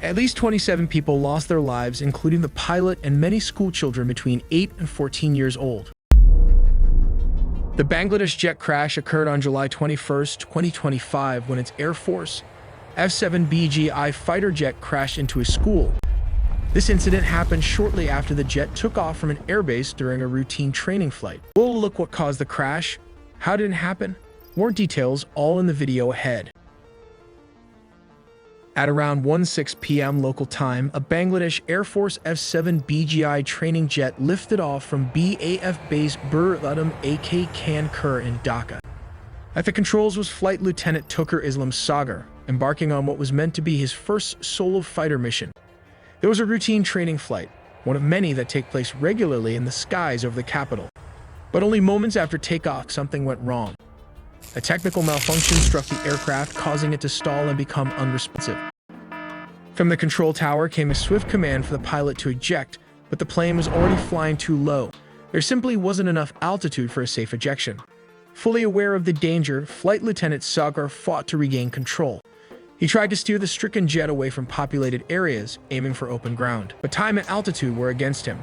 At least 27 people lost their lives, including the pilot and many schoolchildren between 8 and 14 years old. The Bangladesh jet crash occurred on July 21, 2025, when its Air Force F-7BGI fighter jet crashed into a school. This incident happened shortly after the jet took off from an airbase during a routine training flight. We'll look what caused the crash, how did it happen, more details all in the video ahead. At around 1:06 p.m. local time, a Bangladesh Air Force F-7BGI training jet lifted off from BAF base Bur Udham AK Kanpur in Dhaka. At the controls was Flight Lieutenant Tukur Islam Sagar, embarking on what was meant to be his first solo fighter mission. It was a routine training flight, one of many that take place regularly in the skies over the capital. But only moments after takeoff, something went wrong. A technical malfunction struck the aircraft, causing it to stall and become unresponsive. From the control tower came a swift command for the pilot to eject, but the plane was already flying too low. There simply wasn't enough altitude for a safe ejection. Fully aware of the danger, Flight Lieutenant Sagar fought to regain control. He tried to steer the stricken jet away from populated areas, aiming for open ground, but time and altitude were against him.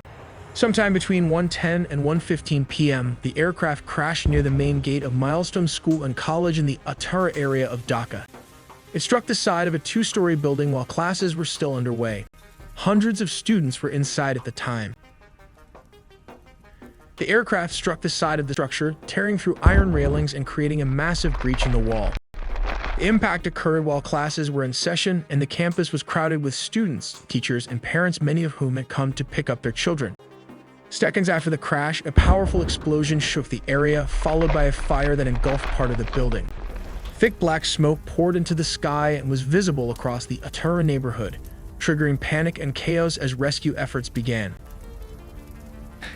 Sometime between 1:10 and 1:15 p.m., the aircraft crashed near the main gate of Milestone School and College in the Uttara area of Dhaka. It struck the side of a two-story building while classes were still underway. Hundreds of students were inside at the time. The aircraft struck the side of the structure, tearing through iron railings and creating a massive breach in the wall. The impact occurred while classes were in session, and the campus was crowded with students, teachers, and parents, many of whom had come to pick up their children. Seconds after the crash, a powerful explosion shook the area, followed by a fire that engulfed part of the building. Thick black smoke poured into the sky and was visible across the Uttara neighborhood, triggering panic and chaos as rescue efforts began.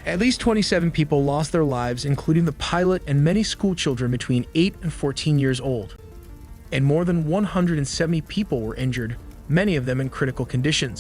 At least 27 people lost their lives, including the pilot and many schoolchildren between 8 and 14 years old. And more than 170 people were injured, many of them in critical conditions.